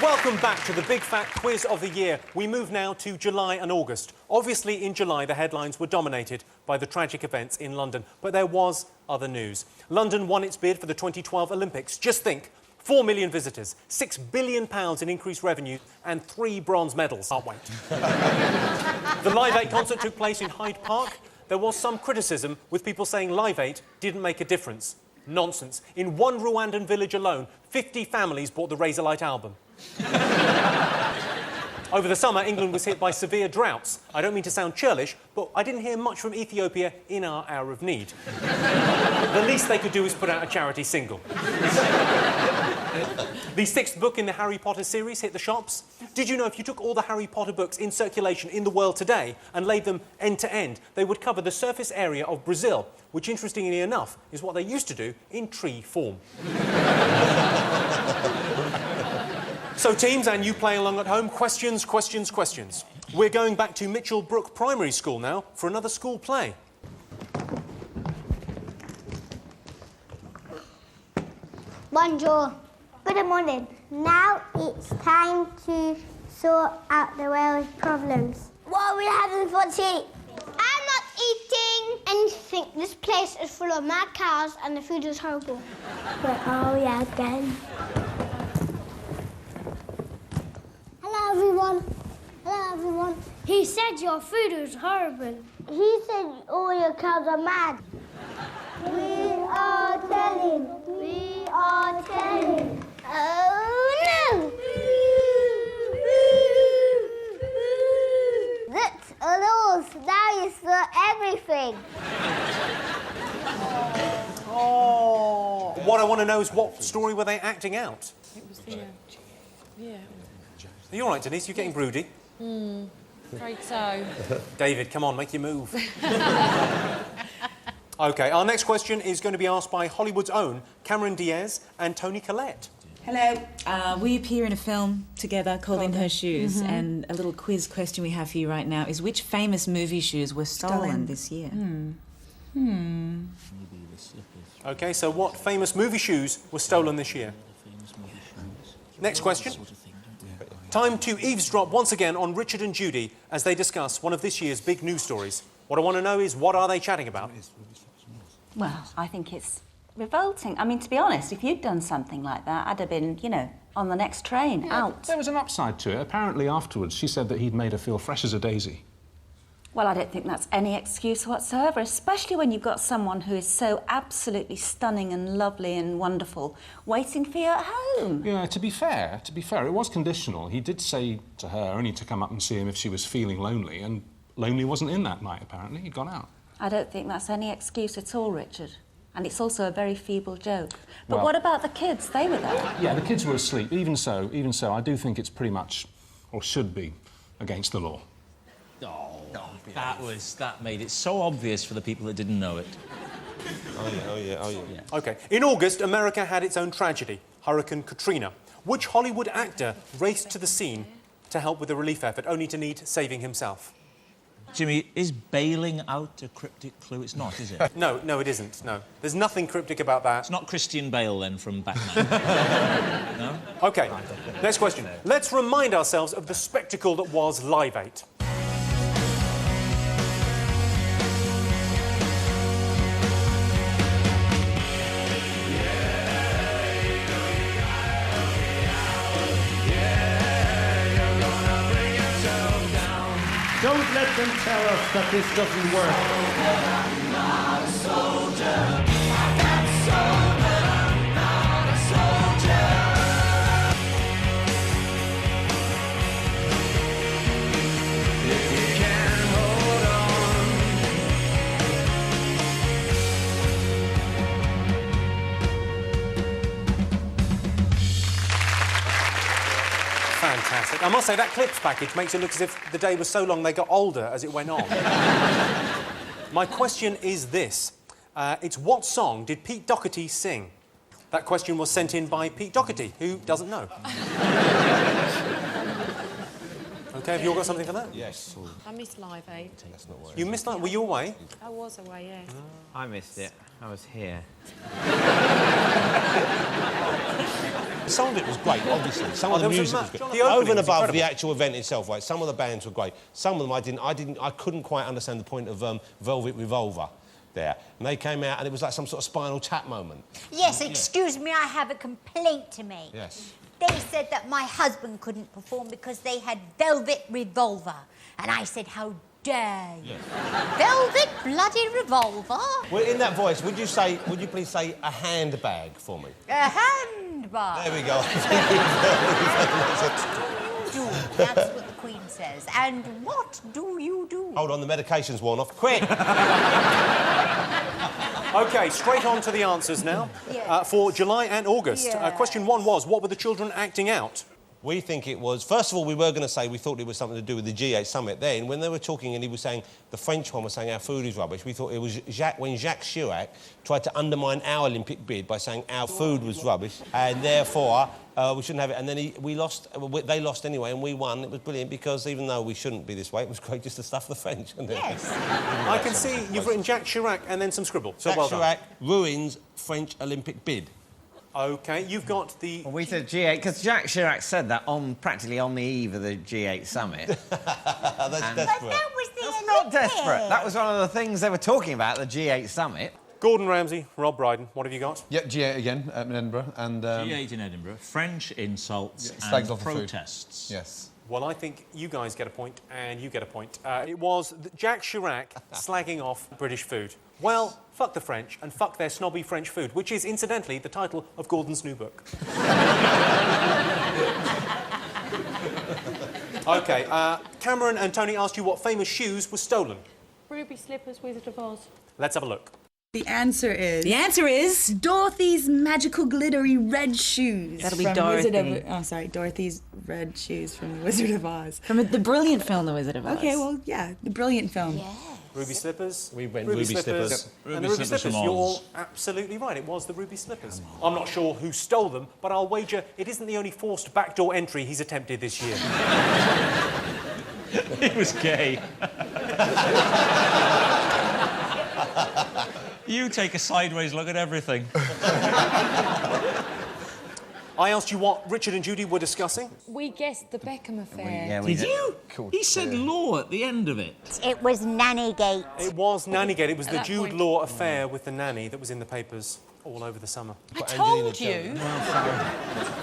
Welcome back to the Big Fat Quiz of the Year. We move now to July and August. Obviously, in July, the headlines were dominated by the tragic events in London, but there was other news. London won its bid for the 2012 Olympics. Just think, 4 million visitors, £6 billion in increased revenue and 3 bronze medals. Can't wait. The Live 8 concert took place in Hyde Park. There was some criticism, with people saying Live 8 didn't make a difference. Nonsense. In one Rwandan village alone, 50 families bought the Razorlight album. Over the summer, England was hit by severe droughts. I don't mean to sound churlish, but I didn't hear much from Ethiopia in our hour of need. The least they could do is put out a charity single. The 6th book in the Harry Potter series hit the shops. Did you know if you took all the Harry Potter books in circulation in the world today and laid them end to end, they would cover the surface area of Brazil, which, interestingly enough, is what they used to do in tree form. So, teams, and you playing along at home, questions, questions, questions. We're going back to Mitchell Brook Primary School now for another school play. Bonjour. Good morning. Now it's time to sort out the world's problems. What are we having for tea? I'm not eating anything. This place is full of mad cows and the food is horrible. Where are we again? Hello, everyone. Hello, everyone. He said your food was horrible. He said all your cows are mad. We are telling. We are telling. Oh, no! That's rules. That is for everything. Oh. What I want to know is what story were they acting out? It was the... yeah. Are you all right, Denise? You're getting broody. Afraid so. David, come on, make your move. OK, our next question is going to be asked by Hollywood's own Cameron Diaz and Toni Collette. Hello. We appear in a film together called In Her Shoes, and a little quiz question we have for you right now is which famous movie shoes were stolen this year? OK, so what famous movie shoes were stolen this year? Next question. Time to eavesdrop once again on Richard and Judy as they discuss one of this year's big news stories. What I want to know is, what are they chatting about? Well, I think it's revolting. I mean, to be honest, if you'd done something like that, I'd have been, you know, on the next train, out. There was an upside to it. Apparently, afterwards, she said that he'd made her feel fresh as a daisy. Well, I don't think that's any excuse whatsoever, especially when you've got someone who is so absolutely stunning and lovely and wonderful waiting for you at home. Yeah, to be fair, it was conditional. He did say to her only to come up and see him if she was feeling lonely, and lonely wasn't in that night, apparently. He'd gone out. I don't think that's any excuse at all, Richard. And it's also a very feeble joke. But Well- what about the kids? They were there. Yeah, the kids were asleep. Even so, I do think it's pretty much, or should be, against the law. That made it so obvious for the people that didn't know it. Oh yeah. OK. In August, America had its own tragedy, Hurricane Katrina. Which Hollywood actor raced to the scene to help with the relief effort, only to need saving himself? Jimmy, is bailing out a cryptic clue? It's not, is it? No, it isn't, no. There's nothing cryptic about that. It's not Christian Bale, then, from Batman? No? OK, next question. Let's remind ourselves of the spectacle that was Live 8. Don't let them tell us that this doesn't work. Fantastic. I must say, that clips package makes it look as if the day was so long they got older as it went on. My question is this. It's what song did Pete Doherty sing? That question was sent in by Pete Doherty, who doesn't know. OK, have you all got something for that? Yes. I missed Live 8. That's not worrying. You missed that? Were you away? I was away, yeah. I missed it. I was here. some of it was great, obviously. Some of there the was a music was John, good. the opening Over and was above incredible. the actual event itself, right? Some of the bands were great. Some of them I couldn't quite understand the point of Velvet Revolver there. And they came out and it was like some sort of Spinal Tap moment. Yes, excuse me, I have a complaint to make. Yes. They said that my husband couldn't perform because they had Velvet Revolver. And I said, how dare you? Yes. Velvet bloody revolver? Well, in that voice, would you please say a handbag for me? A handbag. There we go. Do. That's what the Queen says. And what do you do? Hold on, the medication's worn off. Quick! OK, straight on to the answers now. Yeah. For July and August. Yeah. Question 1 was, what were the children acting out? We think it was... First of all, we were going to say we thought it was something to do with the G8 summit. Then, when they were talking and he was saying... The French one was saying our food is rubbish, we thought it was when Jacques Chirac tried to undermine our Olympic bid by saying our food was rubbish, and therefore we shouldn't have it. And then they lost anyway, and we won. It was brilliant because even though we shouldn't be this way, it was great just to stuff the French. Yes. I can see you've written Jacques Chirac and then some scribble. So Jacques well done. Chirac ruins French Olympic bid. OK, you've got the... Well, we said G8 because Jacques Chirac said that practically on the eve of the G8 summit. That's But desperate. that was the That's not Olympics. desperate. That was one of the things they were talking about at the G8 summit. Gordon Ramsay, Rob Brydon, what have you got? Yeah, G8 again in Edinburgh. And, G8 in Edinburgh, French insults Yeah, slags and off the food. protests. Yes. Well, I think you guys get a point and you get a point. It was Jacques Chirac slagging off British food. Well, fuck the French and fuck their snobby French food, which is, incidentally, the title of Gordon's new book. OK, Cameron and Toni asked you what famous shoes were stolen. Ruby slippers, Wizard of Oz. Let's have a look. The answer is... The answer is... Dorothy's magical glittery red shoes. That'll be from Dorothy. Dorothy's red shoes from The Wizard of Oz. From the brilliant film The Wizard of Oz. Okay, well, yeah, the brilliant film. Yeah. Ruby slippers. We went Ruby Slippers. And the Ruby Ruby slippers slippers. from You're Oz. absolutely right. It was the Ruby slippers. I'm not sure who stole them, but I'll wager it isn't the only forced backdoor entry he's attempted this year. He was gay. You take a sideways look at everything. I asked you what Richard and Judy were discussing. We guessed the Beckham affair. Did you? He said law at the end of it. It was Nannygate. It was Nannygate. It was At the that Jude point- Law affair with the nanny that was in the papers all over the summer. I told you.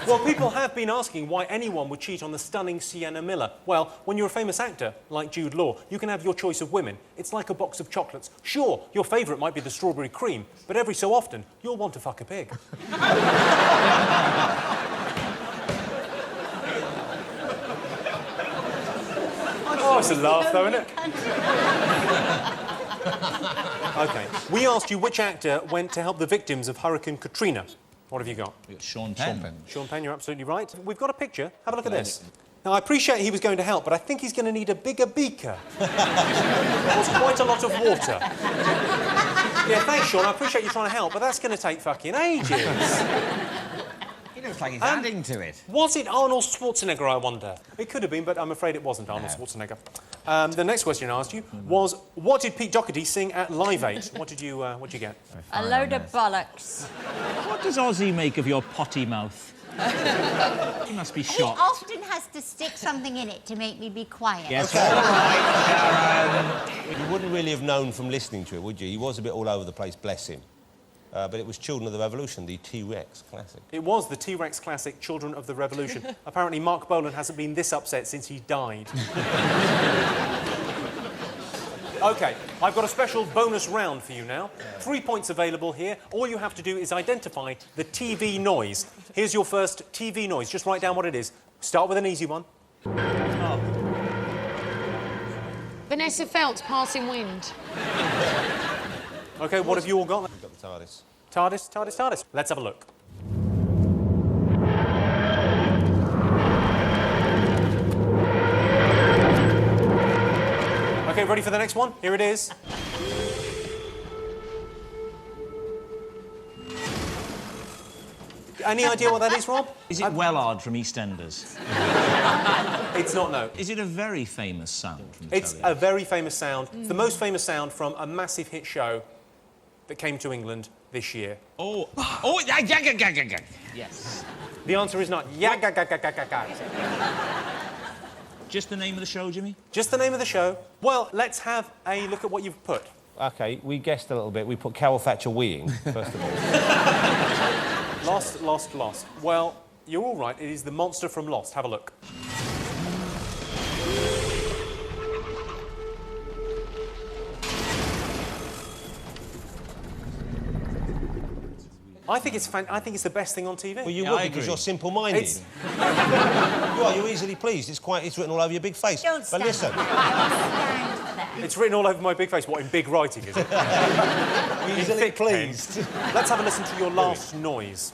Well, people have been asking why anyone would cheat on the stunning Sienna Miller. Well, when you're a famous actor, like Jude Law, you can have your choice of women. It's like a box of chocolates. Sure, your favourite might be the strawberry cream, but every so often, you'll want to fuck a pig. Oh, it's a laugh, though, isn't it? OK. We asked you which actor went to help the victims of Hurricane Katrina. What have you got? Sean Penn. Sean Penn, you're absolutely right. We've got a picture. Have a look at this. Now, I appreciate he was going to help, but I think he's going to need a bigger beaker. There's quite a lot of water. Yeah, thanks, Sean. I appreciate you trying to help, but that's going to take fucking ages. He looks like he's adding to it. Was it Arnold Schwarzenegger, I wonder? It could have been, but I'm afraid it wasn't Arnold Schwarzenegger. The next question I asked you was, what did Pete Doherty sing at Live 8? What did you get? A load of bollocks. What does Ozzy make of your potty mouth? He must be He shocked. often has to stick something in it to make me be quiet. Yes, Okay. all right, Sharon. You wouldn't really have known from listening to it, would you? He was a bit all over the place, bless him. But it was Children of the Revolution, the T-Rex classic. It was the T-Rex classic, Children of the Revolution. Apparently, Mark Bolan hasn't been this upset since he died. OK, I've got a special bonus round for you now. 3 points available here. All you have to do is identify the TV noise. Here's your first TV noise. Just write down what it is. Start with an easy one. Oh. Vanessa Feltz, Passing Wind. OK, what have you all got? We've got the TARDIS. TARDIS, TARDIS, TARDIS. Let's have a look. OK, ready for the next one? Here it is. Any idea what that is, Rob? Is it Wellard from EastEnders? It's not, no. Is it a very famous sound from the It's telly? a very famous sound. It's the most famous sound from a massive hit show that came to England this year. Oh, yes. The answer is not ya-ga-ga-ga-ga-ga-ga. Just the name of the show, Jimmy? Just the name of the show. Well, let's have a look at what you've put. OK, we guessed a little bit. We put Carol Thatcher weeing, first of all. Lost. Well, you're all right. It is the monster from Lost. Have a look. I think it's the best thing on TV. Well, you would because you're simple-minded. You're easily pleased. It's written all over your big face. Don't stand. But listen. It's written all over my big face. What, in big writing, is it? Easily pleased. Let's have a listen to your last noise.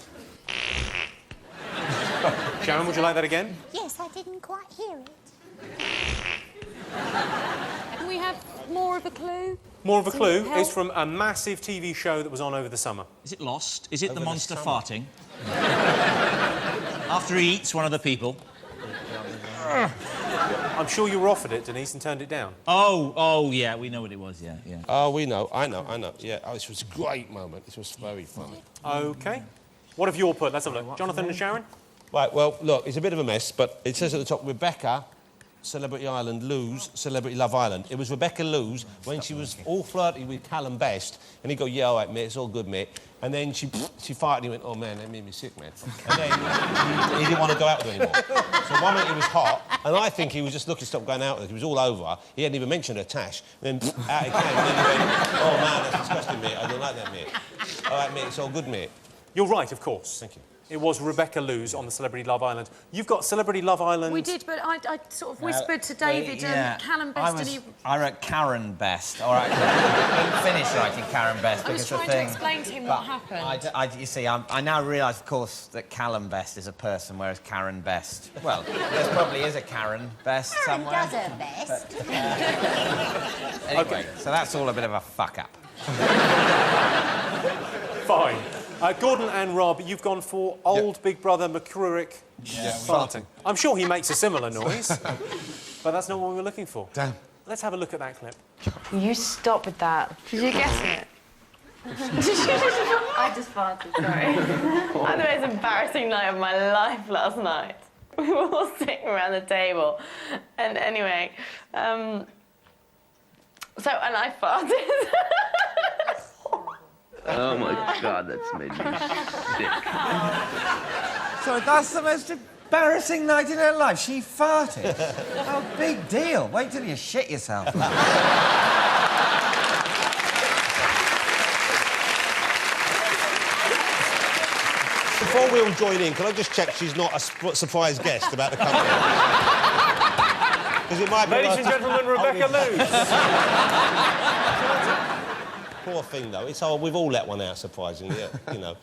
Sharon, would you like that again? Yes, I didn't quite hear it. Can we have more of a clue? More of a clue is from a massive TV show that was on over the summer. Is it Lost? Is it the monster farting? After he eats one of the people? I'm sure you were offered it, Denise, and turned it down. Oh, yeah, we know what it was, yeah. Oh, we know. I know. Yeah, this was a great moment. This was very funny. OK. What have you all put? Let's have a look. Jonathan and Sharon? Right, well, look, it's a bit of a mess, but it says at the top, Rebecca, Celebrity Island, Lose, Celebrity Love Island. It was Rebecca Lose when she was all flirty with Callum Best, and he'd go, yeah, all right, mate, it's all good, mate. And then she farted and he went, oh, man, that made me sick, man. And then he didn't want to go out with her anymore. So one minute he was hot, and I think he was just looking to stop going out with her. He was all over her. He hadn't even mentioned her tash. And then out he came, and then he went, oh, man, that's disgusting, mate. I don't like that, mate. All right, mate, it's all good, mate. You're right, of course. Thank you. It was Rebecca Lose on the Celebrity Love Island. You've got Celebrity Love Island... We did, but I sort of whispered to David Callum Best and he... I wrote Karen Best. All right, I didn't finish writing Karen Best because the thing... I was trying to explain to him what happened. You see, I now realise, of course, that Callum Best is a person, whereas Karen Best... Well, there probably is a Karen Best somewhere. Karen does her best. But, anyway, so that's all a bit of a fuck-up. Fine. Gordon and Rob, you've gone for old Big Brother McCrurick farting. I'm sure he makes a similar noise, but that's not what we were looking for. Damn. Let's have a look at that clip. You stop with that. Did you guess it? I just farted, sorry. I had the most embarrassing night of my life last night. We were all sitting around the table, and anyway, and I farted. Oh my God, that's made me sick. So that's the most embarrassing night in her life. She farted. Oh, big deal. Wait till you shit yourself. Before we all join in, can I just check she's not a surprise guest about the company? Because it might be... Ladies and gentlemen, Rebecca Lose. Poor thing, though. We've all let one out, surprisingly, you know.